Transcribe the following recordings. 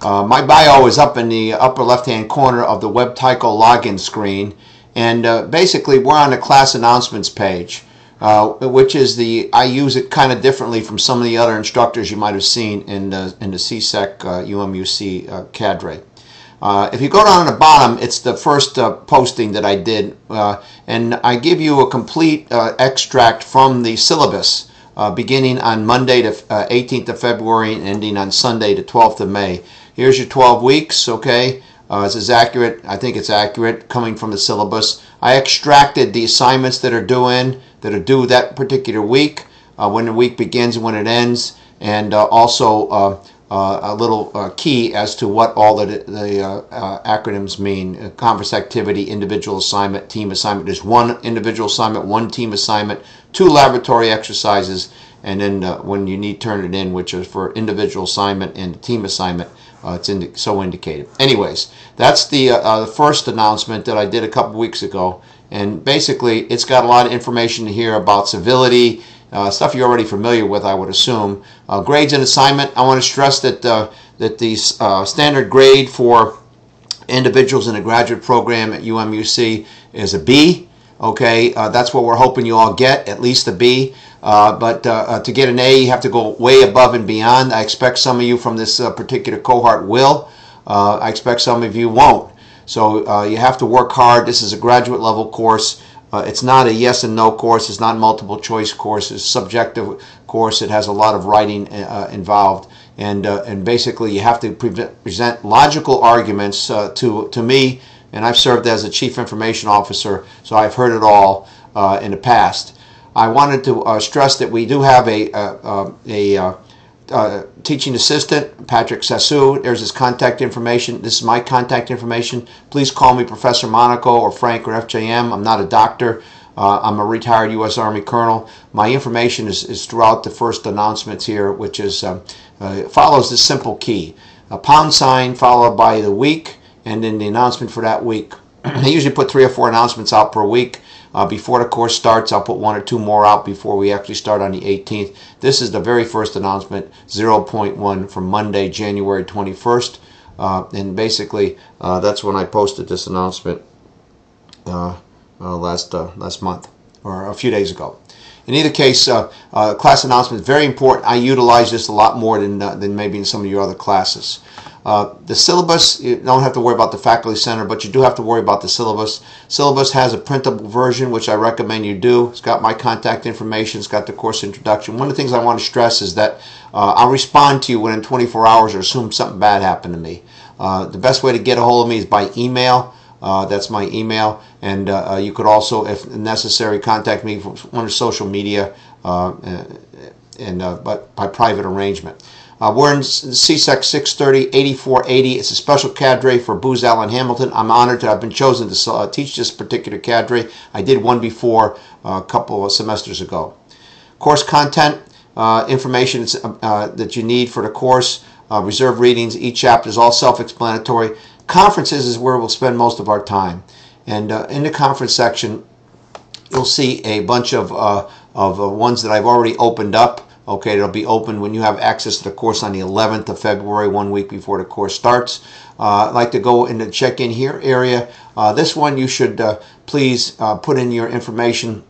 My bio is up in the upper left-hand corner of the WebTyco login screen, and basically we're on the class announcements page, which is I use it kind of differently from some of the other instructors you might have seen in the CSEC UMUC cadre. If you go down to the bottom, it's the first posting that I did, and I give you a complete extract from the syllabus beginning on Monday, the 18th of February and ending on Sunday, the 12th of May. Here's your 12 weeks, okay? This is accurate. I think it's accurate coming from the syllabus. I extracted the assignments that are due that particular week, when the week begins and when it ends, and also a little key as to what all the acronyms mean. Conference activity, individual assignment, team assignment. There's one individual assignment, one team assignment, 2 laboratory exercises, and then when you need turn it in, which is for individual assignment and team assignment, it's so indicated. Anyways, that's the first announcement that I did a couple weeks ago, and basically it's got a lot of information here about civility, stuff you're already familiar with, I would assume. Grades and assignment. I want to stress that the standard grade for individuals in a graduate program at UMUC is a B. Okay, that's what we're hoping you all get, at least a B. But to get an A, you have to go way above and beyond. I expect some of you from this particular cohort will. I expect some of you won't. So you have to work hard. This is a graduate level course. It's not a yes and no course. It's not a multiple choice course. It's a subjective course. It has a lot of writing involved. And basically you have to present logical arguments to me. And I've served as a chief information officer, so I've heard it all in the past. I wanted to stress that we do have a teaching assistant, Patrick Sassu. There's his contact information. This is my contact information. Please call me Professor Monaco or Frank or FJM. I'm not a doctor. I'm a retired U.S. Army colonel. My information is throughout the first announcements here, which is follows this simple key. A # followed by the week, and then the announcement for that week. I usually put 3 or 4 announcements out per week. Before the course starts, I'll put 1 or 2 more out before we actually start on the 18th. This is the very first announcement, 0.1 from Monday, January 21st. And basically, that's when I posted this announcement last month, or a few days ago. In either case, class announcement is very important. I utilize this a lot more than maybe in some of your other classes. The syllabus, you don't have to worry about the faculty center, but you do have to worry about the syllabus. Syllabus has a printable version, which I recommend you do. It's got my contact information. It's got the course introduction. One of the things I want to stress is that I'll respond to you within 24 hours or assume something bad happened to me. The best way to get a hold of me is by email. That's my email, and you could also, if necessary, contact me from one of social media, but by private arrangement. We're in CSEC630, 8480. It's a special cadre for Booz Allen Hamilton. I'm honored to have been chosen to teach this particular cadre. I did one before a couple of semesters ago. Course content, information that you need for the course, reserved readings, each chapter is all self-explanatory. Conferences is where we'll spend most of our time. And in the conference section, you'll see a bunch of ones that I've already opened up. Okay, it'll be open when you have access to the course on the 11th of February, 1 week before the course starts. I'd like to go in the check-in here area. This one you should please put in your information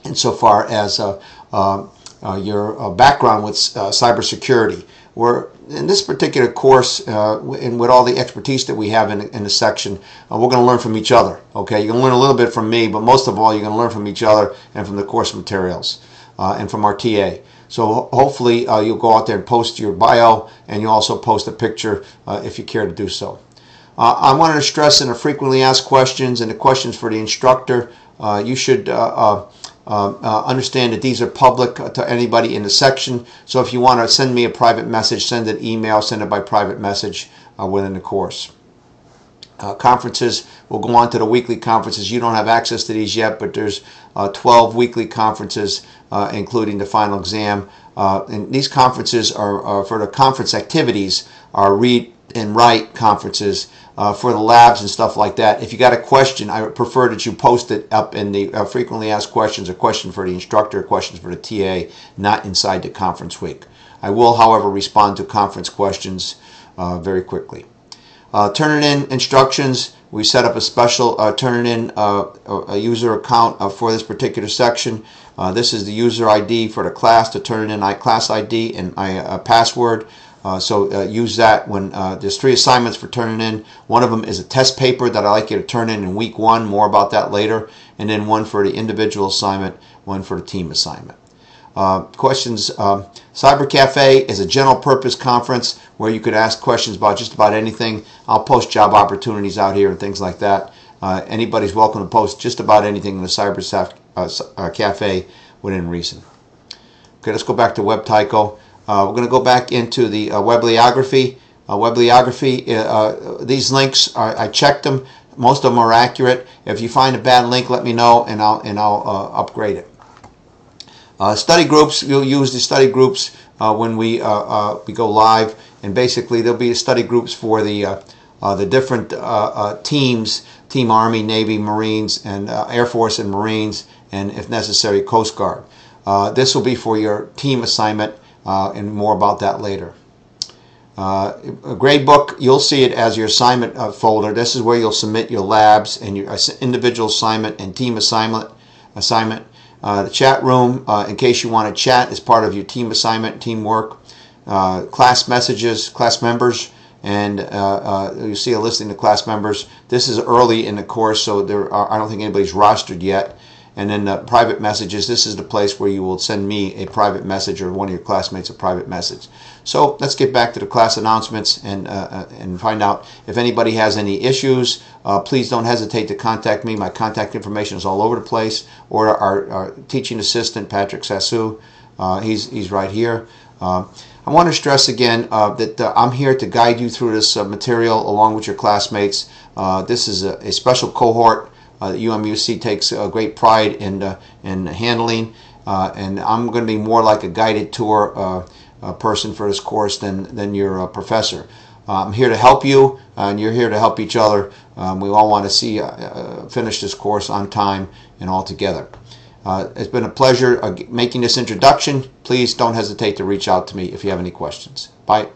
insofar as your background with cybersecurity. We're in this particular course, and with all the expertise that we have in the section, we're going to learn from each other. Okay, you're going to learn a little bit from me, but most of all, you're going to learn from each other and from the course materials and from our TA. So hopefully you'll go out there and post your bio, and you'll also post a picture if you care to do so. I wanted to stress in the frequently asked questions and the questions for the instructor, you should understand that these are public to anybody in the section. So if you want to send me a private message, send an email, send it by private message within the course. Conferences, we'll go on to the weekly conferences. You don't have access to these yet, but there's 12 weekly conferences, including the final exam. And these conferences are for the conference activities, are read and write conferences for the labs and stuff like that. If you got a question, I would prefer that you post it up in the frequently asked questions, a question for the instructor, questions for the TA, not inside the conference week. I will, however, respond to conference questions very quickly. Turn-in instructions. We set up a special turn-in a user account for this particular section. This is the user ID for the class to turn in my class ID and my password. So use that when there's 3 assignments for turning in. One of them is a test paper that I'd like you to turn in week 1. More about that later. And then one for the individual assignment, one for the team assignment. Questions. Cyber Cafe is a general purpose conference where you could ask questions about just about anything. I'll post job opportunities out here and things like that. Anybody's welcome to post just about anything in the Cyber Cafe within reason. Okay, let's go back to WebTyco. We're going to go back into the Webliography. These links, I checked them. Most of them are accurate. If you find a bad link, let me know and I'll upgrade it. Study groups, you'll use the study groups when we go live, and basically there'll be study groups for the different teams, Team Army, Navy, Marines, and Air Force and Marines, and if necessary, Coast Guard. This will be for your team assignment, and more about that later. A gradebook, you'll see it as your assignment folder. This is where you'll submit your labs and your individual assignment and team assignment. The chat room, in case you want to chat as part of your team assignment, teamwork. Class messages, class members, and you see a listing of class members. This is early in the course, so I don't think anybody's rostered yet. And then the private messages, this is the place where you will send me a private message or one of your classmates a private message. So let's get back to the class announcements and find out if anybody has any issues. Please don't hesitate to contact me. My contact information is all over the place. Or our teaching assistant, Patrick Sassu, he's right here. I want to stress again that I'm here to guide you through this material along with your classmates. This is a special cohort that UMUC takes great pride in handling, and I'm going to be more like a guided tour person for this course than your professor. I'm here to help you, and you're here to help each other. We all want to see finish this course on time and all together. It's been a pleasure making this introduction. Please don't hesitate to reach out to me if you have any questions. Bye.